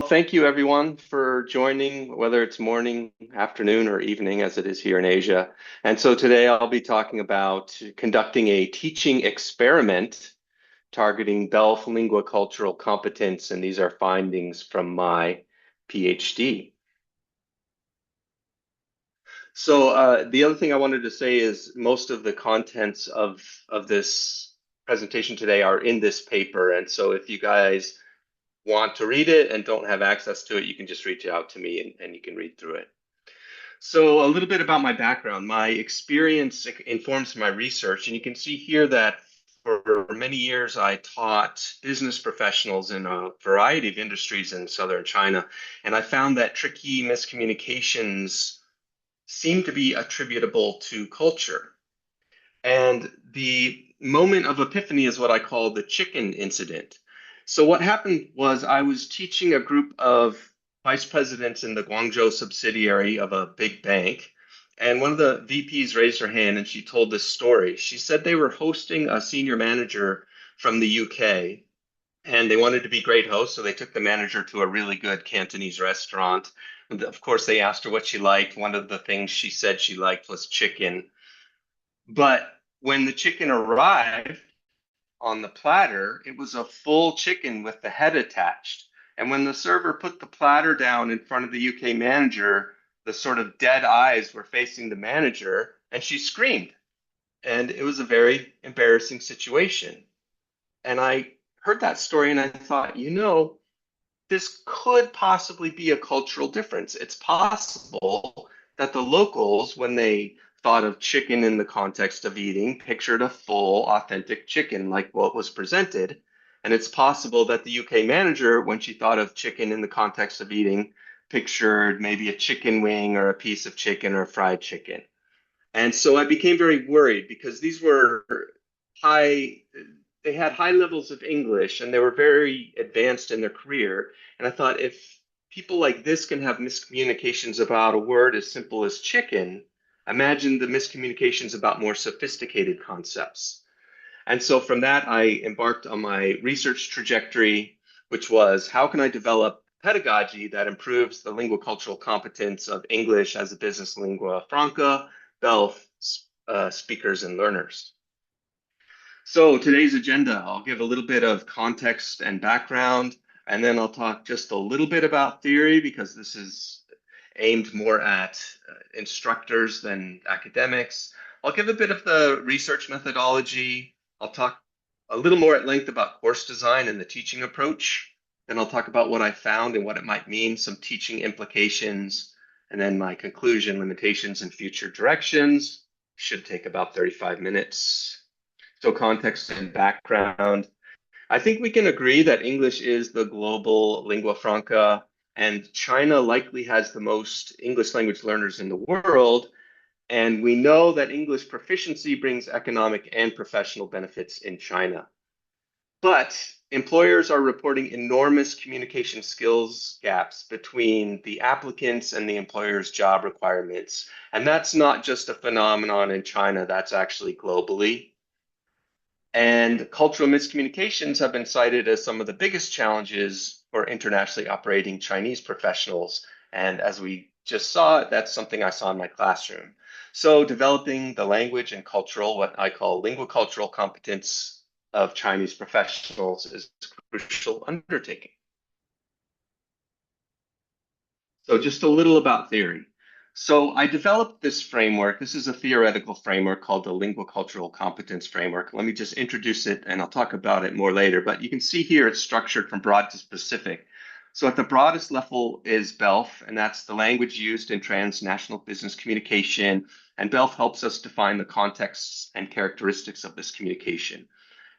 Thank you everyone for joining, whether it's morning, afternoon, or evening as it is here in Asia. And so today I'll be talking about conducting a teaching experiment targeting BELF lingua cultural competence, and these are findings from my PhD. So the other thing I wanted to say is most of the contents of this presentation today are in this paper. And so if you guys want to read it and don't have access to it, you can just reach out to me and you can read through it. So a little bit about my background. My experience informs my research, and you can see here that for many years I taught business professionals in a variety of industries in southern China, and I found that tricky miscommunications seem to be attributable to culture. And the moment of epiphany is what I call the chicken incident. So what happened was I was teaching a group of vice presidents in the Guangzhou subsidiary of a big bank. And one of the VPs raised her hand and she told this story. She said they were hosting a senior manager from the UK and they wanted to be great hosts. So they took the manager to a really good Cantonese restaurant. And of course, they asked her what she liked. One of the things she said she liked was chicken. But when the chicken arrived on the platter, it was a full chicken with the head attached. And when the server put the platter down in front of the UK manager, the sort of dead eyes were facing the manager, and she screamed. And it was a very embarrassing situation. And I heard that story and I thought, this could possibly be a cultural difference. It's possible that the locals, when they thought of chicken in the context of eating, pictured a full, authentic chicken like what was presented. And it's possible that the UK manager, when she thought of chicken in the context of eating, pictured maybe a chicken wing or a piece of chicken or fried chicken. And so I became very worried because these were high, they had high levels of English and they were very advanced in their career. And I thought if people like this can have miscommunications about a word as simple as chicken, imagine the miscommunications about more sophisticated concepts. And so from that, I embarked on my research trajectory, which was how can I develop pedagogy that improves the linguacultural competence of English as a business lingua franca, BELF speakers and learners. So today's agenda, I'll give a little bit of context and background, and then I'll talk just a little bit about theory because this is aimed more at instructors than academics. I'll give a bit of the research methodology. I'll talk a little more at length about course design and the teaching approach. Then I'll talk about what I found and what it might mean, some teaching implications, and then my conclusion, limitations, and future directions. Should take about 35 minutes. So context and background. I think we can agree that English is the global lingua franca, and China likely has the most English language learners in the world. And we know that English proficiency brings economic and professional benefits in China. But employers are reporting enormous communication skills gaps between the applicants and the employer's job requirements. And that's not just a phenomenon in China, that's actually globally. And cultural miscommunications have been cited as some of the biggest challenges for internationally operating Chinese professionals. And as we just saw, that's something I saw in my classroom. So developing the language and cultural, what I call linguacultural competence of Chinese professionals is a crucial undertaking. So just a little about theory. So I developed this framework. This is a theoretical framework called the linguacultural competence framework. Let me just introduce it and I'll talk about it more later. But you can see here it's structured from broad to specific. So at the broadest level is BELF, and that's the language used in transnational business communication. And BELF helps us define the contexts and characteristics of this communication.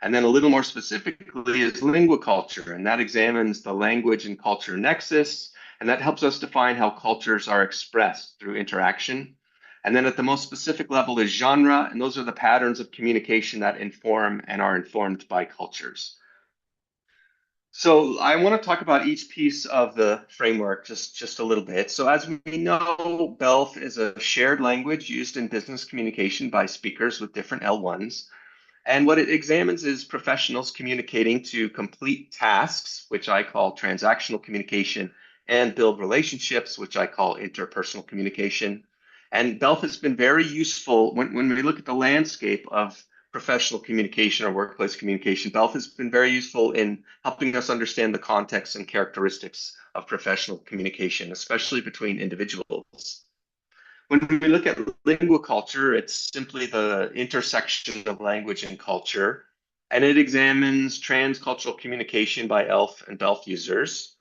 And then a little more specifically is linguaculture, and that examines the language and culture nexus, and that helps us define how cultures are expressed through interaction. And then at the most specific level is genre, and those are the patterns of communication that inform and are informed by cultures. So I want to talk about each piece of the framework just a little bit. So as we know, BELF is a shared language used in business communication by speakers with different L1s. And what it examines is professionals communicating to complete tasks, which I call transactional communication, and build relationships, which I call interpersonal communication. And BELF has been very useful when we look at the landscape of professional communication or workplace communication. BELF has been very useful in helping us understand the context and characteristics of professional communication, especially between individuals. When we look at lingua culture, it's simply the intersection of language and culture, and it examines transcultural communication by ELF and BELF users.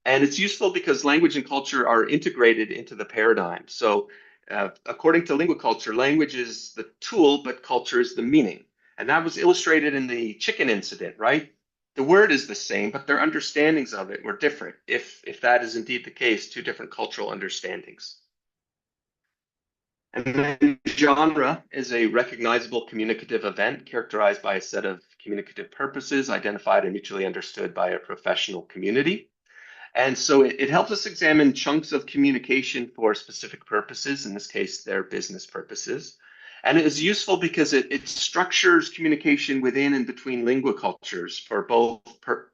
And it's useful because language and culture are integrated into the paradigm. So, according to lingua culture, language is the tool, but culture is the meaning. And that was illustrated in the chicken incident, right? The word is the same, but their understandings of it were different. If that is indeed the case, two different cultural understandings. And then genre is a recognizable communicative event characterized by a set of communicative purposes identified and mutually understood by a professional community. And so it helps us examine chunks of communication for specific purposes. In this case, their business purposes. And it is useful because it structures communication within and between lingua cultures for both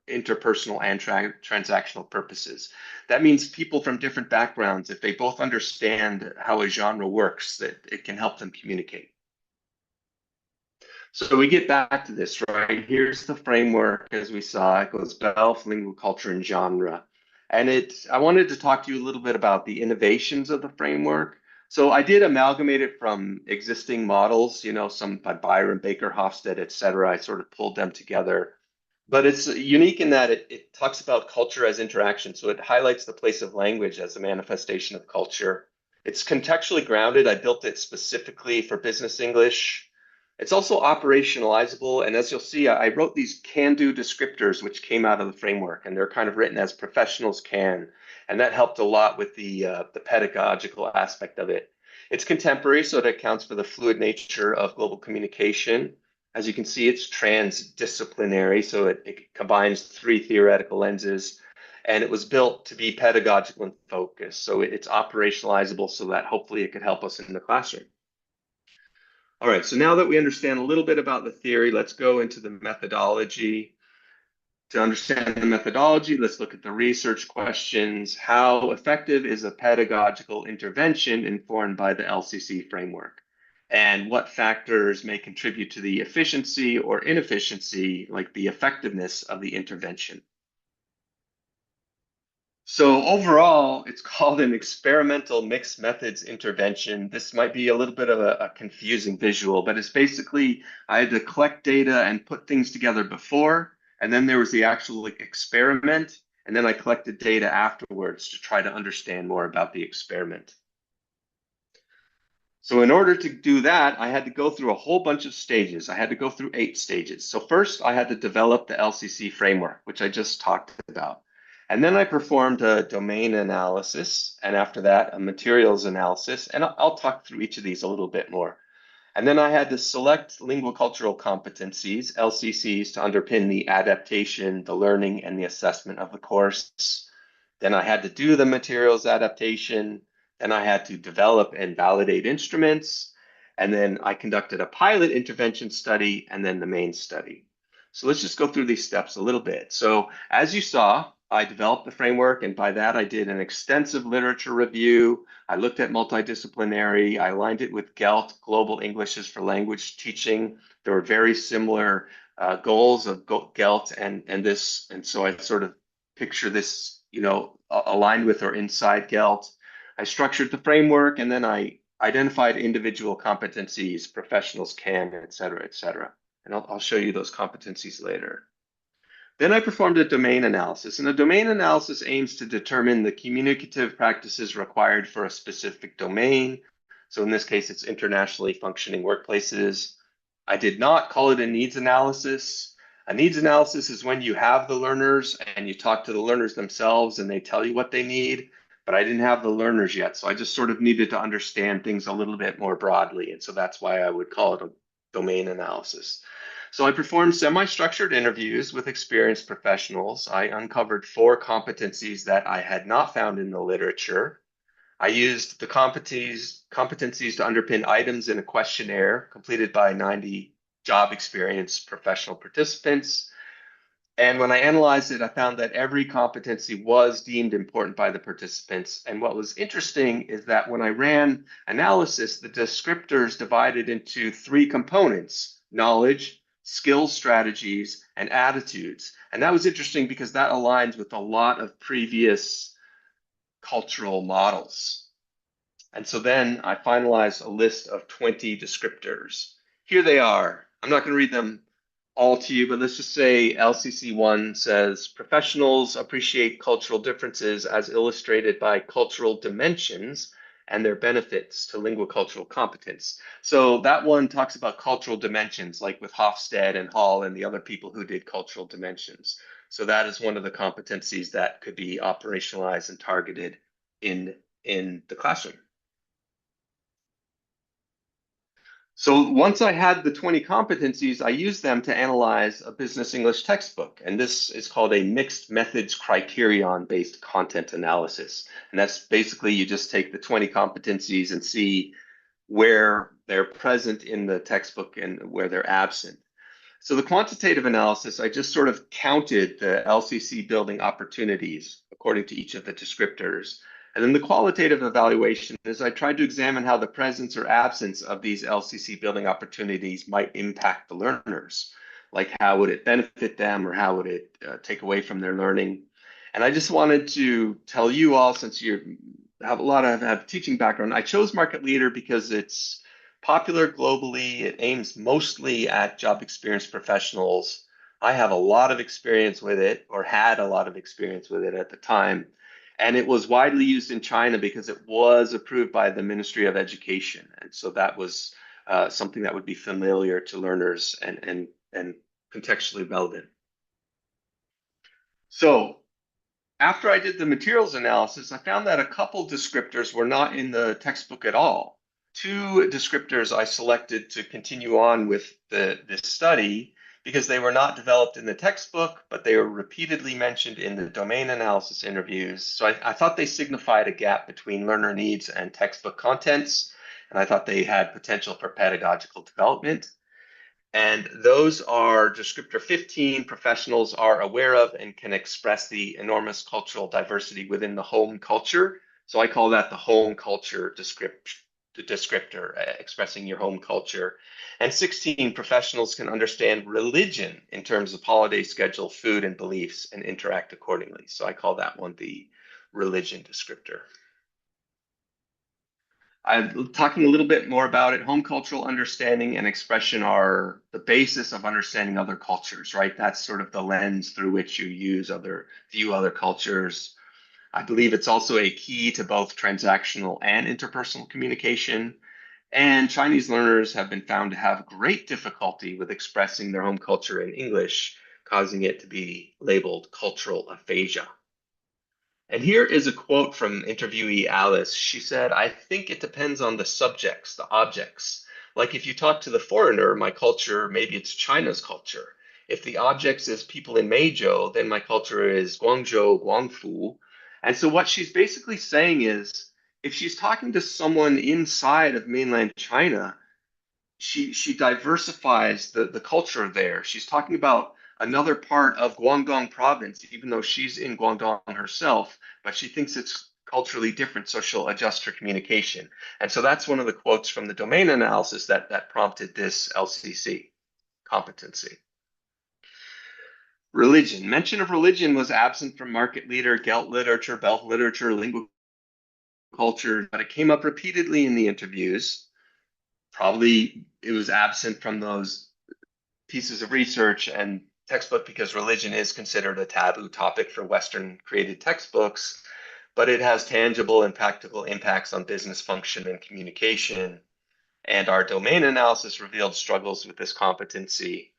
interpersonal and transactional purposes. That means people from different backgrounds, if they both understand how a genre works, that it can help them communicate. So we get back to this, right? Here's the framework as we saw. It goes BELF, lingua culture, and genre. And I wanted to talk to you a little bit about the innovations of the framework. So I did amalgamate it from existing models, some by Byron, Baker, Hofstede, et cetera. I sort of pulled them together. But it's unique in that it talks about culture as interaction. So it highlights the place of language as a manifestation of culture. It's contextually grounded. I built it specifically for business English. It's also operationalizable. And as you'll see, I wrote these can-do descriptors, which came out of the framework, and they're kind of written as professionals can. And that helped a lot with the pedagogical aspect of it. It's contemporary, so it accounts for the fluid nature of global communication. As you can see, it's transdisciplinary, so it combines three theoretical lenses, and it was built to be pedagogical and focused. So it's operationalizable so that hopefully it could help us in the classroom. All right, so now that we understand a little bit about the theory, let's go into the methodology. To understand the methodology, let's look at the research questions. How effective is a pedagogical intervention informed by the LCC framework? And what factors may contribute to the efficiency or inefficiency, like the effectiveness of the intervention? So overall, it's called an experimental mixed methods intervention. This might be a little bit of a confusing visual, but it's basically I had to collect data and put things together before, and then there was the actual experiment, and then I collected data afterwards to try to understand more about the experiment. So in order to do that, I had to go through a whole bunch of stages. I had to go through 8 stages. So first, I had to develop the LCC framework, which I just talked about. And then I performed a domain analysis, and after that, a materials analysis. And I'll talk through each of these a little bit more. And then I had to select linguacultural competencies, LCCs, to underpin the adaptation, the learning, and the assessment of the course. Then I had to do the materials adaptation. Then I had to develop and validate instruments. And then I conducted a pilot intervention study and then the main study. So let's just go through these steps a little bit. So as you saw, I developed the framework, and by that I did an extensive literature review. I looked at multidisciplinary. I aligned it with GELT, Global Englishes for Language Teaching. There were very similar goals of GELT and this, and so I sort of picture this, aligned with or inside GELT. I structured the framework, and then I identified individual competencies, professionals can, et cetera, et cetera. And I'll show you those competencies later. Then I performed a domain analysis, and a domain analysis aims to determine the communicative practices required for a specific domain. So in this case, it's internationally functioning workplaces. I did not call it a needs analysis. A needs analysis is when you have the learners and you talk to the learners themselves and they tell you what they need, but I didn't have the learners yet. So I just sort of needed to understand things a little bit more broadly. And so that's why I would call it a domain analysis. So I performed semi-structured interviews with experienced professionals. I uncovered 4 competencies that I had not found in the literature. I used the competencies to underpin items in a questionnaire completed by 90 job experience professional participants. And when I analyzed it, I found that every competency was deemed important by the participants. And what was interesting is that when I ran analysis, the descriptors divided into three components: knowledge, skills, strategies, and attitudes. And that was interesting because that aligns with a lot of previous cultural models. And so then I finalized a list of 20 descriptors. Here they are. I'm not going to read them all to you, but let's just say LCC1 says professionals appreciate cultural differences as illustrated by cultural dimensions and their benefits to linguacultural competence. So that one talks about cultural dimensions, like with Hofstede and Hall and the other people who did cultural dimensions. So that is one of the competencies that could be operationalized and targeted in the classroom. So once I had the 20 competencies, I used them to analyze a business English textbook. And this is called a mixed methods criterion-based content analysis. And that's basically you just take the 20 competencies and see where they're present in the textbook and where they're absent. So the quantitative analysis, I just sort of counted the LCC building opportunities according to each of the descriptors. And then the qualitative evaluation is I tried to examine how the presence or absence of these LCC building opportunities might impact the learners. Like how would it benefit them or how would it take away from their learning? And I just wanted to tell you all, since you have a lot of have teaching background, I chose market leader because it's popular globally. It aims mostly at job experience professionals. I have a lot of experience with it, or had a lot of experience with it at the time. And it was widely used in China because it was approved by the Ministry of Education. And so that was something that would be familiar to learners and contextually relevant. So after I did the materials analysis, I found that a couple descriptors were not in the textbook at all. Two descriptors I selected to continue on with this study because they were not developed in the textbook, but they were repeatedly mentioned in the domain analysis interviews. So I thought they signified a gap between learner needs and textbook contents, and I thought they had potential for pedagogical development. And those are descriptor 15 professionals are aware of and can express the enormous cultural diversity within the home culture. So I call that the home culture descriptor, expressing your home culture. And 16 professionals can understand religion in terms of holiday schedule, food, and beliefs and interact accordingly. So I call that one the religion descriptor. I'm talking a little bit more about it. Home cultural understanding and expression are the basis of understanding other cultures, right? That's sort of the lens through which you view other cultures. I believe it's also a key to both transactional and interpersonal communication. And Chinese learners have been found to have great difficulty with expressing their home culture in English, causing it to be labeled cultural aphasia. And here is a quote from interviewee Alice. She said, "I think it depends on the subjects, the objects. Like if you talk to the foreigner, my culture, maybe it's China's culture. If the objects is people in Meizhou, then my culture is Guangzhou, Guangfu." And so what she's basically saying is, if she's talking to someone inside of mainland China, she diversifies the culture there. She's talking about another part of Guangdong province, even though she's in Guangdong herself, but she thinks it's culturally different, so she'll adjust her communication. And so that's one of the quotes from the domain analysis that prompted this LCC competency. Religion. Mention of religion was absent from market leader, Gelt literature, BELF literature, lingua culture, but it came up repeatedly in the interviews. Probably it was absent from those pieces of research and textbook because religion is considered a taboo topic for Western created textbooks, but it has tangible and practical impacts on business function and communication. And our domain analysis revealed struggles with this competency.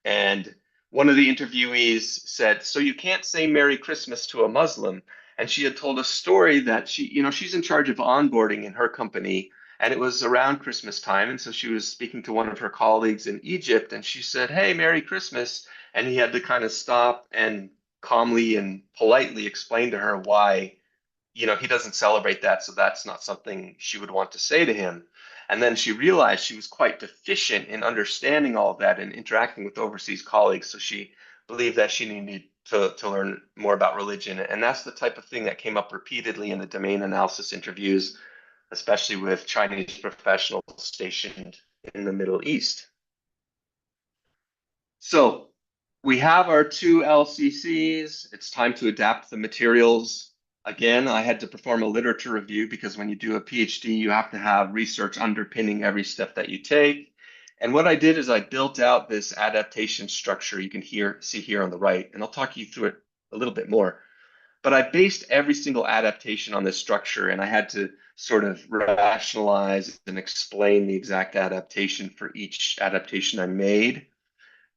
And one of the interviewees said, "So you can't say Merry Christmas to a Muslim." And she had told a story that she's in charge of onboarding in her company, and it was around Christmas time. And so she was speaking to one of her colleagues in Egypt, and she said, "Hey, Merry Christmas." And he had to kind of stop and calmly and politely explain to her why, he doesn't celebrate that, so that's not something she would want to say to him. And then she realized she was quite deficient in understanding all of that and interacting with overseas colleagues. So she believed that she needed to learn more about religion. And that's the type of thing that came up repeatedly in the domain analysis interviews, especially with Chinese professionals stationed in the Middle East. So we have our two LCCs. It's time to adapt the materials. Again, I had to perform a literature review because when you do a PhD, you have to have research underpinning every step that you take. And what I did is I built out this adaptation structure you can see here on the right, and I'll talk you through it a little bit more. But I based every single adaptation on this structure, and I had to sort of rationalize and explain the exact adaptation for each adaptation I made.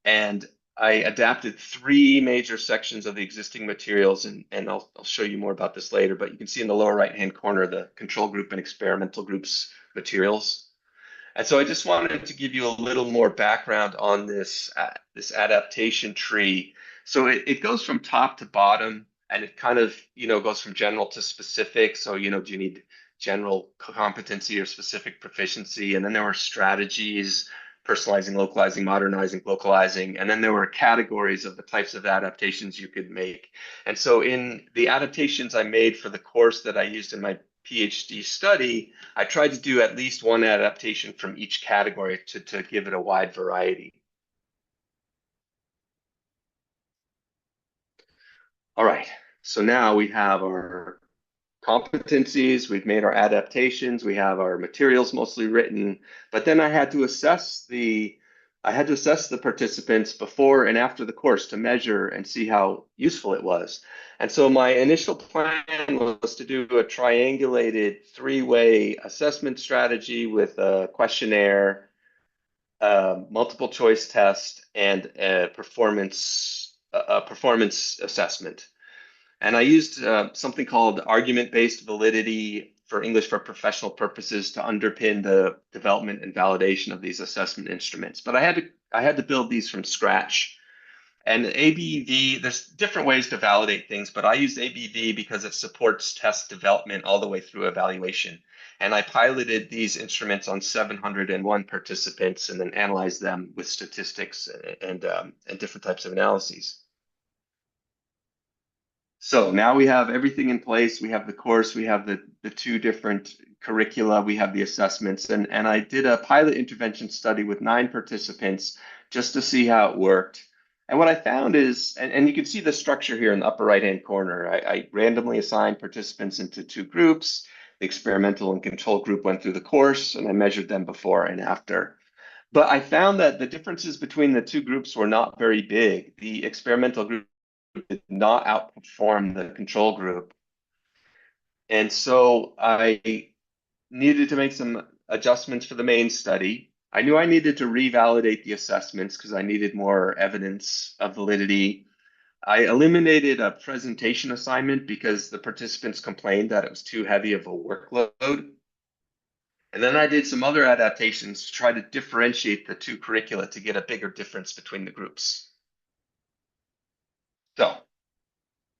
And I adapted three major sections of the existing materials, and I'll show you more about this later, but you can see in the lower right-hand corner the control group and experimental groups materials. And so I just wanted to give you a little more background on this adaptation tree. So it goes from top to bottom, and it kind of, goes from general to specific. So, do you need general competency or specific proficiency? And then there were strategies, personalizing, localizing, modernizing, localizing. And then there were categories of the types of adaptations you could make. And so in the adaptations I made for the course that I used in my PhD study, I tried to do at least one adaptation from each category to give it a wide variety. All right, so now we have our competencies, we've made our adaptations, we have our materials mostly written, but then I had to assess the participants before and after the course to measure and see how useful it was. And so my initial plan was to do a triangulated three-way assessment strategy with a questionnaire, multiple choice test, and a performance assessment. And I used something called argument-based validity for English for professional purposes to underpin the development and validation of these assessment instruments. But I had to build these from scratch. And ABV, there's different ways to validate things, but I use ABV because it supports test development all the way through evaluation. And I piloted these instruments on 701 participants and then analyzed them with statistics and different types of analyses. So now we have everything in place. We have the course, we have the two different curricula, we have the assessments, and I did a pilot intervention study with 9 participants just to see how it worked. And what I found is, and you can see the structure here in the upper right-hand corner, I randomly assigned participants into 2 groups. The experimental and control group went through the course, and I measured them before and after. But I found that the differences between the 2 groups were not very big. The experimental group did not outperform the control group. And so I needed to make some adjustments for the main study. I knew I needed to revalidate the assessments because I needed more evidence of validity. I eliminated a presentation assignment because the participants complained that it was too heavy of a workload. And then I did some other adaptations to try to differentiate the 2 curricula to get a bigger difference between the groups. So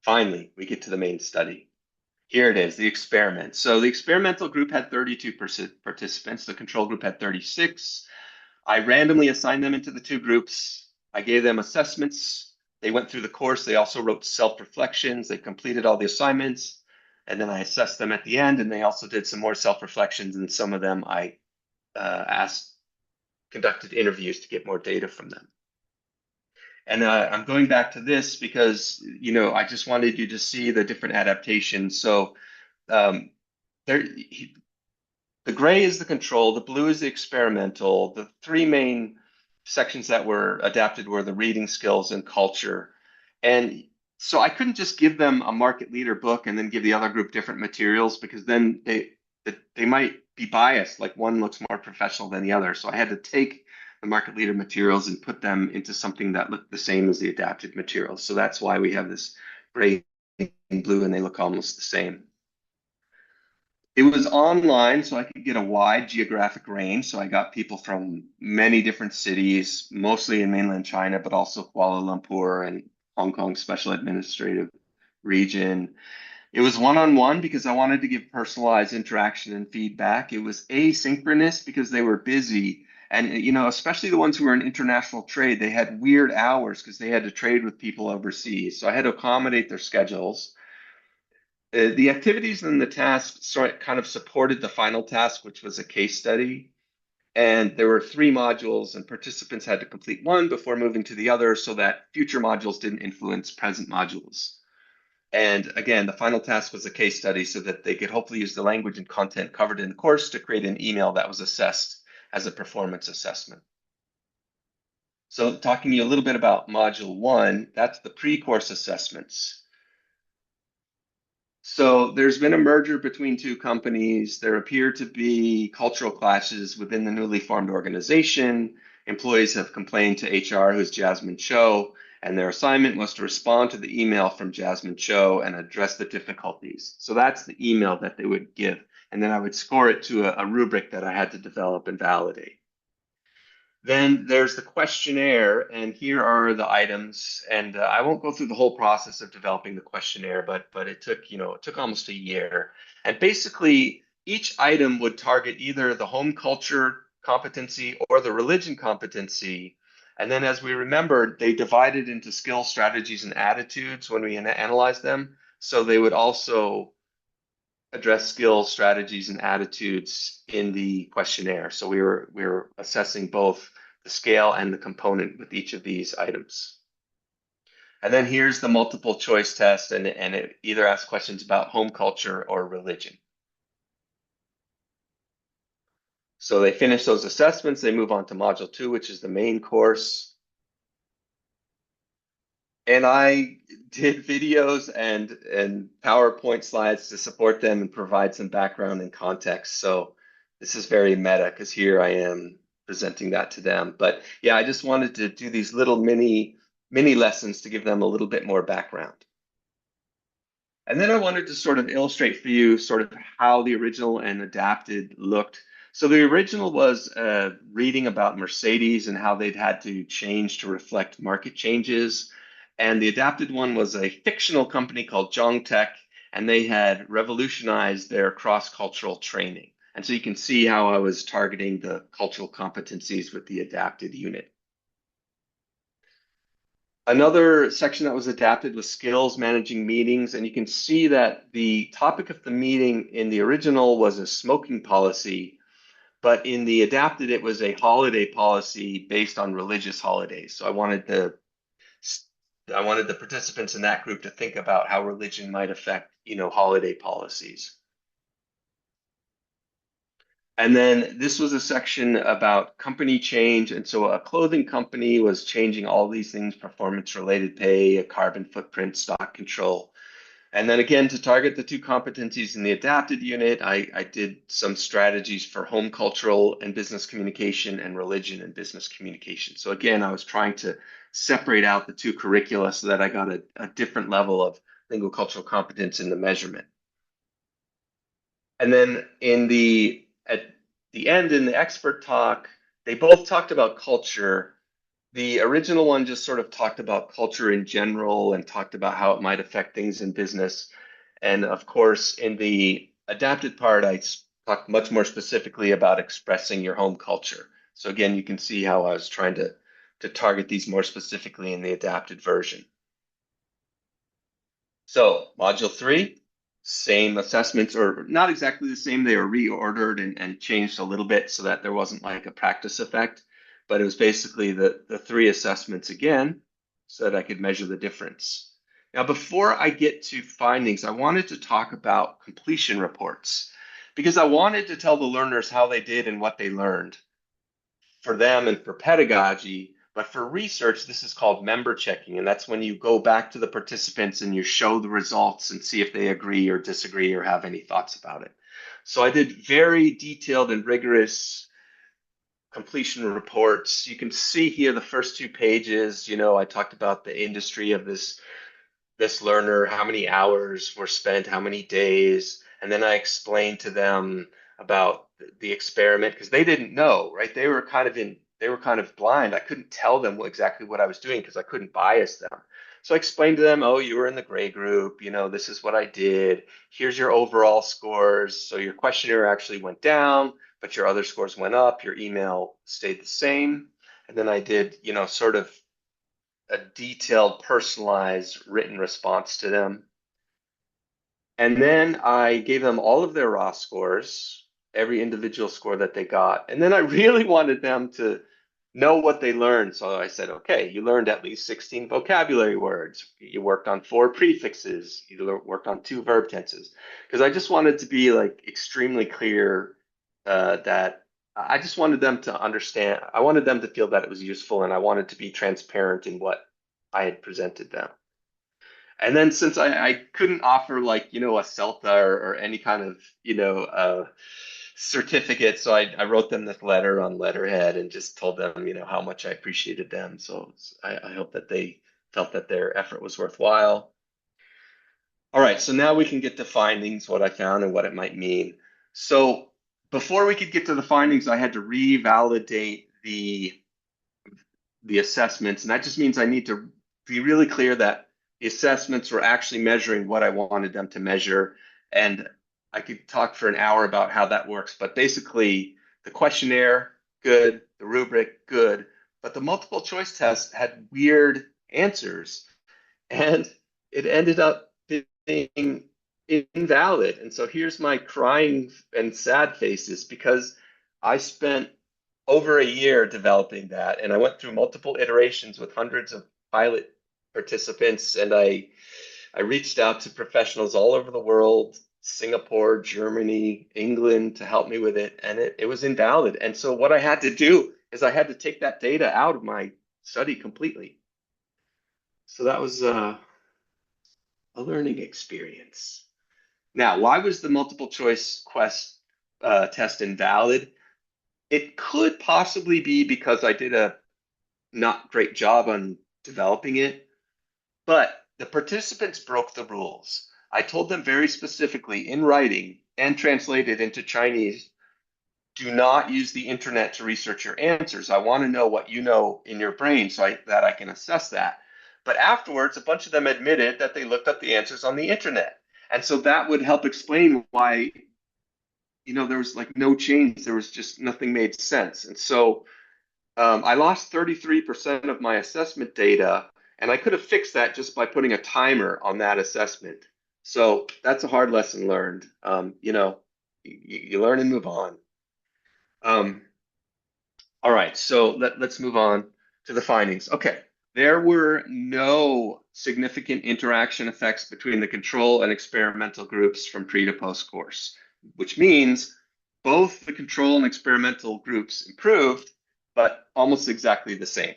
finally, we get to the main study. Here it is, the experiment. So the experimental group had 32 participants. The control group had 36. I randomly assigned them into the 2 groups. I gave them assessments. They went through the course. They also wrote self-reflections. They completed all the assignments. And then I assessed them at the end, and they also did some more self-reflections. And some of them I conducted interviews to get more data from them. And I'm going back to this because, I just wanted you to see the different adaptations. So the gray is the control, the blue is the experimental. The 3 main sections that were adapted were the reading skills and culture. And so I couldn't just give them a market leader book and then give the other group different materials because then they might be biased, like one looks more professional than the other. So I had to take the market leader materials and put them into something that looked the same as the adapted materials. So that's why we have this gray and blue and they look almost the same. It was online, so I could get a wide geographic range. So I got people from many different cities, mostly in mainland China, but also Kuala Lumpur and Hong Kong Special Administrative Region. It was one-on-one because I wanted to give personalized interaction and feedback. It was asynchronous because they were busy. And, especially the ones who were in international trade, they had weird hours because they had to trade with people overseas. So I had to accommodate their schedules. The activities and the tasks kind of supported the final task, which was a case study. And there were three modules, and participants had to complete one before moving to the other so that future modules didn't influence present modules. And again, the final task was a case study so that they could hopefully use the language and content covered in the course to create an email that was assessed as a performance assessment. So talking to you a little bit about module one, that's the pre-course assessments. So there's been a merger between two companies. There appear to be cultural clashes within the newly formed organization. Employees have complained to HR, who's Jasmine Cho, and their assignment was to respond to the email from Jasmine Cho and address the difficulties. So that's the email that they would give. And then I would score it to a rubric that I had to develop and validate. Then there's the questionnaire, and here are the items. And I won't go through the whole process of developing the questionnaire, but it took almost a year. And basically, each item would target either the home culture competency or the religion competency. And then, as we remembered, they divided into skill, strategies, and attitudes when we analyzed them. So they would also address skills, strategies, and attitudes in the questionnaire. So we were assessing both the scale and the component with each of these items. And then here's the multiple choice test, and it either asks questions about home culture or religion. So they finish those assessments, they move on to module two, which is the main course. And I did videos and PowerPoint slides to support them and provide some background and context. So this is very meta because here I am presenting that to them. But yeah, I just wanted to do these little mini lessons to give them a little bit more background. And then I wanted to sort of illustrate for you sort of how the original and adapted looked. So the original was reading about Mercedes and how they'd had to change to reflect market changes. And the adapted one was a fictional company called Jongtech, and they had revolutionized their cross-cultural training. And so you can see how I was targeting the cultural competencies with the adapted unit. Another section that was adapted was skills managing meetings, and you can see that the topic of the meeting in the original was a smoking policy, but in the adapted it was a holiday policy based on religious holidays. So I wanted the participants in that group to think about how religion might affect, holiday policies. And then this was a section about company change. And so a clothing company was changing all these things, performance related pay, a carbon footprint, stock control. And then again, to target the two competencies in the adapted unit, I did some strategies for home cultural and business communication and religion and business communication. So again, I was trying to separate out the two curricula so that I got a different level of linguacultural competence in the measurement. And then at the end in the expert talk, they both talked about culture. The original one just sort of talked about culture in general and talked about how it might affect things in business. And of course, in the adapted part, I talked much more specifically about expressing your home culture. So again, you can see how I was trying to target these more specifically in the adapted version. So module three, same assessments, or not exactly the same. They were reordered and changed a little bit so that there wasn't like a practice effect, but it was basically the three assessments again so that I could measure the difference. Now, before I get to findings, I wanted to talk about completion reports because I wanted to tell the learners how they did and what they learned for them and for pedagogy. But for research, this is called member checking. And that's when you go back to the participants and you show the results and see if they agree or disagree or have any thoughts about it. So I did very detailed and rigorous completion reports. You can see here the first two pages, I talked about the industry of this learner, how many hours were spent, how many days. And then I explained to them about the experiment because they didn't know, right? They were kind of blind. I couldn't tell them exactly what I was doing because I couldn't bias them. So I explained to them, oh, you were in the gray group, this is what I did. Here's your overall scores. So your questionnaire actually went down, but your other scores went up. Your email stayed the same. And then I did, sort of a detailed, personalized written response to them. And then I gave them all of their raw scores, every individual score that they got. And then I really wanted them to know what they learned. So I said, okay, you learned at least 16 vocabulary words. You worked on 4 prefixes. You worked on 2 verb tenses. Because I just wanted to be like extremely clear that I just wanted them to understand. I wanted them to feel that it was useful, and I wanted to be transparent in what I had presented them. And then since I couldn't offer like, a CELTA or any kind of, certificate, so I wrote them this letter on letterhead and just told them, how much I appreciated them. So I hope that they felt that their effort was worthwhile. All right, so now we can get to findings, what I found and what it might mean. So before we could get to the findings, I had to revalidate the assessments, and that just means I need to be really clear that the assessments were actually measuring what I wanted them to measure. And I could talk for an hour about how that works, but basically the questionnaire, good, the rubric, good, but the multiple choice test had weird answers, and it ended up being invalid. And so here's my crying and sad faces, because I spent over a year developing that, and I went through multiple iterations with hundreds of pilot participants, and I reached out to professionals all over the world, Singapore, Germany, England, to help me with it, and it was invalid. And so what I had to do is I had to take that data out of my study completely. So that was a learning experience. Now, why was the multiple choice test invalid? It could possibly be because I did a not great job on developing it, but the participants broke the rules. I told them very specifically in writing and translated into Chinese, do not use the internet to research your answers. I want to know what you know in your brain that I can assess that. But afterwards, a bunch of them admitted that they looked up the answers on the internet. And so that would help explain why, there was like no change. There was just nothing made sense. And so I lost 33% of my assessment data, and I could have fixed that just by putting a timer on that assessment. So that's a hard lesson learned. You learn and move on. Um, all right, so let's move on to the findings. Okay, there were no significant interaction effects between the control and experimental groups from pre to post course, which means both the control and experimental groups improved, but almost exactly the same.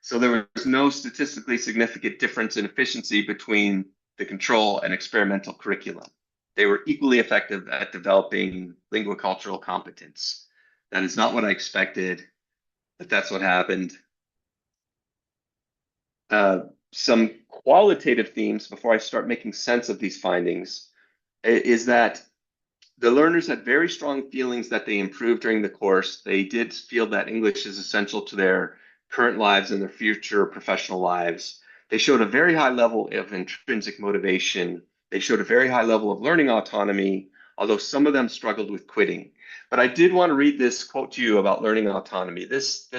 So there was no statistically significant difference in efficiency between the control and experimental curriculum. They were equally effective at developing linguacultural competence. That is not what I expected, but that's what happened. Some qualitative themes before I start making sense of these findings is that the learners had very strong feelings that they improved during the course. They did feel that English is essential to their current lives and their future professional lives. They showed a very high level of intrinsic motivation. They showed a very high level of learning autonomy, although some of them struggled with quitting. But I did want to read this quote to you about learning autonomy. This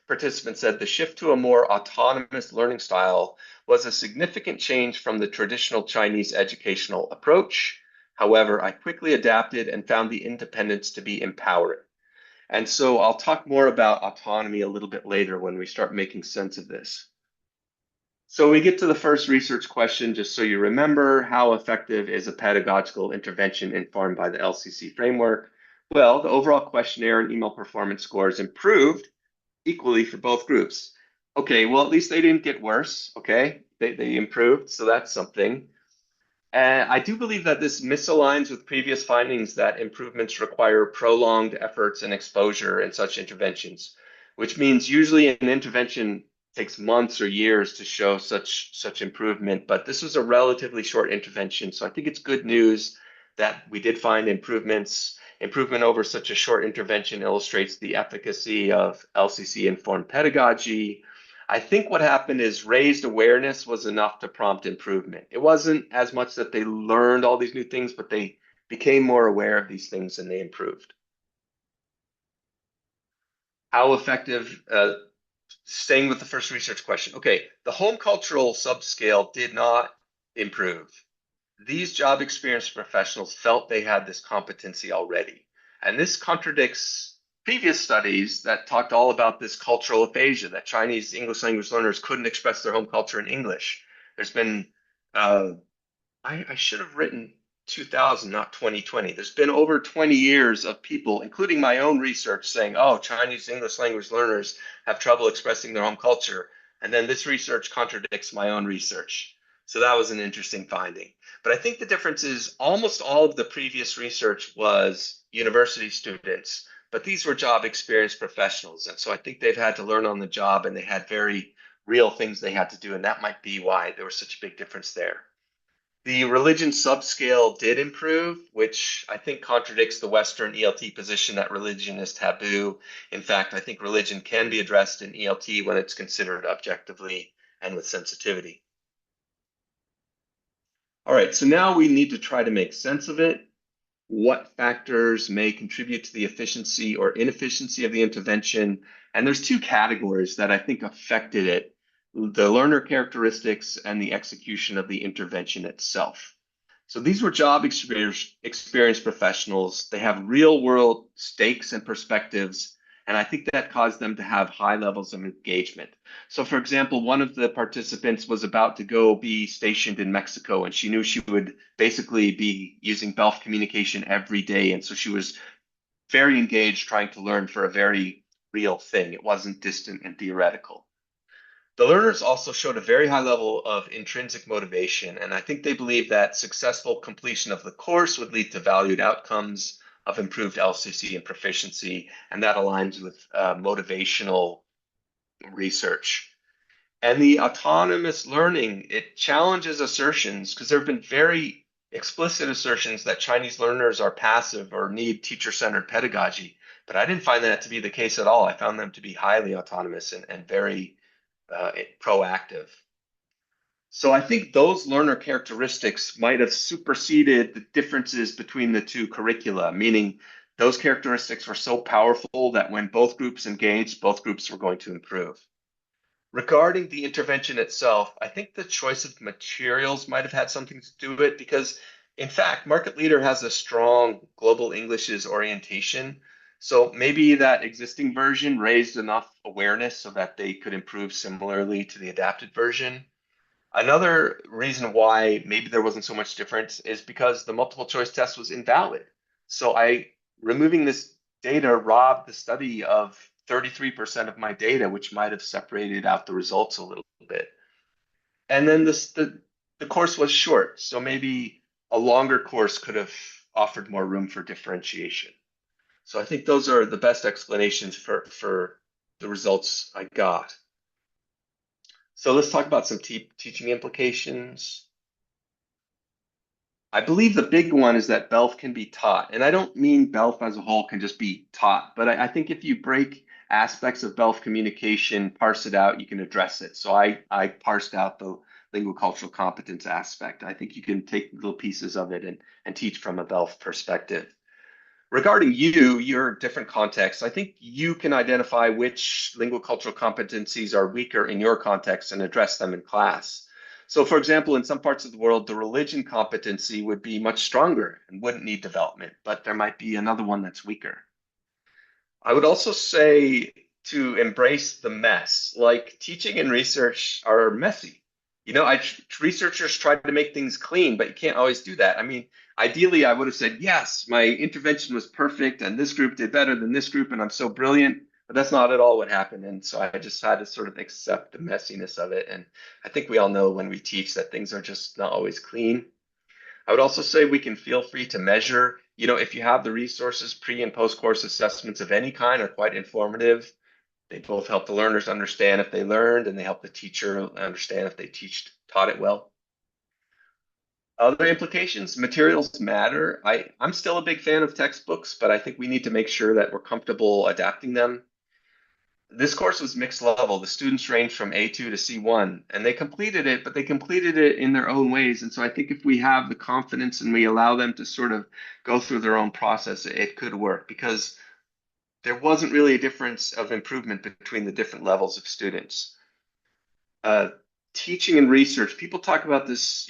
participant said, the shift to a more autonomous learning style was a significant change from the traditional Chinese educational approach. However, I quickly adapted and found the independence to be empowering. And so I'll talk more about autonomy a little bit later when we start making sense of this. So we get to the first research question, just so you remember, how effective is a pedagogical intervention informed by the LCC framework? Well, the overall questionnaire and email performance scores improved equally for both groups. Okay, well, at least they didn't get worse, okay? They improved, so that's something. I do believe that this misaligns with previous findings that improvements require prolonged efforts and exposure in such interventions, which means usually an intervention takes months or years to show such improvement. But this was a relatively short intervention, so I think it's good news that we did find improvements. Improvement over such a short intervention illustrates the efficacy of LCC-informed pedagogy. I think what happened is raised awareness was enough to prompt improvement. It wasn't as much that they learned all these new things, but they became more aware of these things and they improved. How effective, staying with the first research question. Okay, the home cultural subscale did not improve. These job experienced professionals felt they had this competency already. And this contradicts previous studies that talked all about this cultural aphasia, that Chinese English language learners couldn't express their home culture in English. There's been uh, I should have written 2000, not 2020. There's been over 20 years of people, including my own research, saying, oh, Chinese English language learners have trouble expressing their home culture. And then this research contradicts my own research. So that was an interesting finding. But I think the difference is almost all of the previous research was university students, but these were job experienced professionals. And so I think they've had to learn on the job and they had very real things they had to do. And that might be why there was such a big difference there. The religion subscale did improve, which I think contradicts the Western ELT position that religion is taboo. In fact, I think religion can be addressed in ELT when it's considered objectively and with sensitivity. All right, so now we need to try to make sense of it. What factors may contribute to the efficiency or inefficiency of the intervention? And there's two categories that I think affected it: the learner characteristics and the execution of the intervention itself. So these were job experienced professionals. They have real world stakes and perspectives. And I think that caused them to have high levels of engagement. So, for example, one of the participants was about to go be stationed in Mexico, and she knew she would basically be using BELF communication every day. And so she was very engaged trying to learn for a very real thing. It wasn't distant and theoretical. The learners also showed a very high level of intrinsic motivation, and I think they believe that successful completion of the course would lead to valued outcomes of improved LCC and proficiency, and that aligns with motivational research. And the autonomous learning, it challenges assertions because there have been very explicit assertions that Chinese learners are passive or need teacher-centered pedagogy, but I didn't find that to be the case at all. I found them to be highly autonomous and very proactive. So I think those learner characteristics might have superseded the differences between the two curricula, meaning those characteristics were so powerful that when both groups engaged, both groups were going to improve. Regarding the intervention itself, I think the choice of materials might have had something to do with it because, in fact, Market Leader has a strong global Englishes orientation. So maybe that existing version raised enough awareness so that they could improve similarly to the adapted version. Another reason why maybe there wasn't so much difference is because the multiple choice test was invalid. So removing this data robbed the study of 33% of my data, which might have separated out the results a little bit. And then the course was short, so maybe a longer course could have offered more room for differentiation. So I think those are the best explanations for the results I got. So let's talk about some teaching implications. I believe the big one is that BELF can be taught. And I don't mean BELF as a whole can just be taught, but I think if you break aspects of BELF communication, parse it out, you can address it. So I parsed out the linguacultural competence aspect. I think you can take little pieces of it and teach from a BELF perspective. Regarding your different contexts, I think you can identify which linguacultural competencies are weaker in your context and address them in class. So, for example, in some parts of the world, the religion competency would be much stronger and wouldn't need development, but there might be another one that's weaker. I would also say to embrace the mess. Like teaching and research are messy. You know, researchers try to make things clean, but you can't always do that. I mean, ideally, I would have said, yes, my intervention was perfect and this group did better than this group and I'm so brilliant, but that's not at all what happened. And so I just had to sort of accept the messiness of it. And I think we all know when we teach that things are just not always clean. I would also say we can feel free to measure. You know, if you have the resources, pre and post course assessments of any kind are quite informative. They both help the learners understand if they learned, and they help the teacher understand if they taught it well. Other implications, materials matter. I'm still a big fan of textbooks, but I think we need to make sure that we're comfortable adapting them. this course was mixed level. The students ranged from A2 to C1, and they completed it, but they completed it in their own ways. And so I think if we have the confidence and we allow them to sort of go through their own process, it could work because there wasn't really a difference of improvement between the different levels of students. uh, Teaching and research, people talk about this,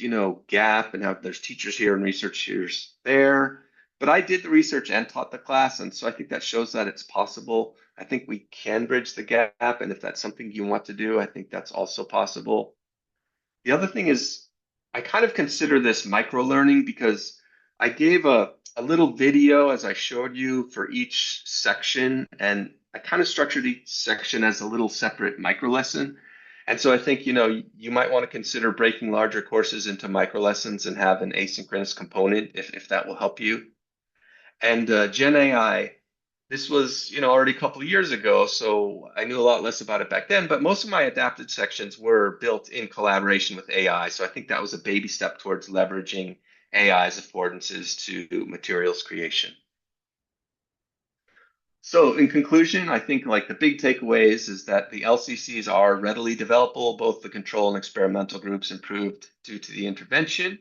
gap and how there's teachers here and researchers there. But I did the research and taught the class, and so I think that shows that it's possible. I think we can bridge the gap, and if that's something you want to do, I think that's also possible. The other thing is, I kind of consider this micro learning because I gave a little video as I showed you for each section, and I kind of structured each section as a little separate micro lesson. And so I think, you might want to consider breaking larger courses into micro lessons and have an asynchronous component if that will help you. And Gen AI, this was, already a couple of years ago, so I knew a lot less about it back then, but most of my adapted sections were built in collaboration with AI. So I think that was a baby step towards leveraging AI's affordances to materials creation. So in conclusion, I think like the big takeaways is that the LCCs are readily developable. Both the control and experimental groups improved due to the intervention.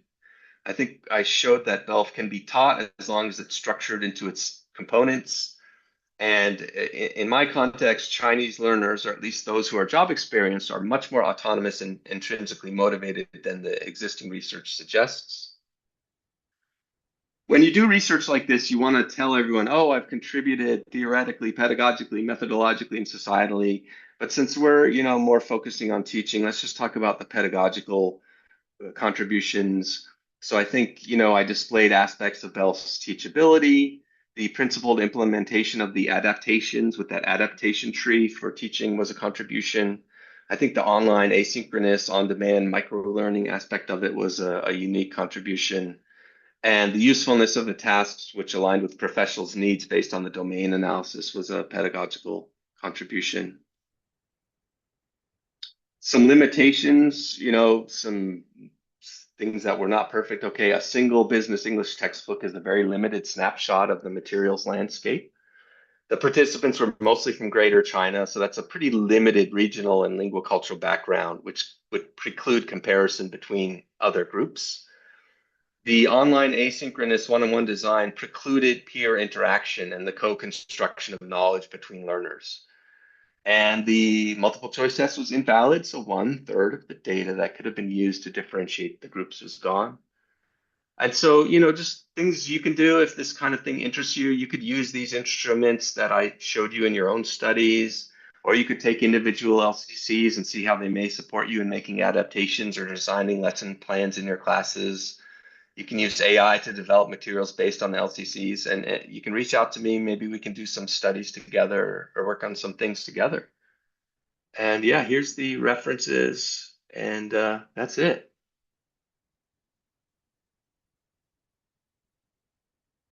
I think I showed that BELF can be taught as long as it's structured into its components. And in my context, Chinese learners, or at least those who are job experienced, are much more autonomous and intrinsically motivated than the existing research suggests. When you do research like this, you want to tell everyone, oh, I've contributed theoretically, pedagogically, methodologically, and societally. But since we're, more focusing on teaching, let's just talk about the pedagogical contributions. So I think, I displayed aspects of BELF's teachability, the principled implementation of the adaptations with that adaptation tree for teaching was a contribution. I think the online asynchronous on-demand micro-learning aspect of it was a unique contribution. And the usefulness of the tasks, which aligned with professionals' needs based on the domain analysis, was a pedagogical contribution. Some limitations, some things that were not perfect. Okay, a single business English textbook is a very limited snapshot of the materials landscape. The participants were mostly from Greater China, so that's a pretty limited regional and linguacultural background, which would preclude comparison between other groups. The online asynchronous one-on-one design precluded peer interaction and the co-construction of knowledge between learners. And the multiple choice test was invalid, so 1/3 of the data that could have been used to differentiate the groups was gone. And so, just things you can do if this kind of thing interests you. You could use these instruments that I showed you in your own studies, or you could take individual LCCs and see how they may support you in making adaptations or designing lesson plans in your classes. You can use AI to develop materials based on the LCCs, and you can reach out to me. Maybe we can do some studies together or work on some things together. And yeah, here's the references, and that's it.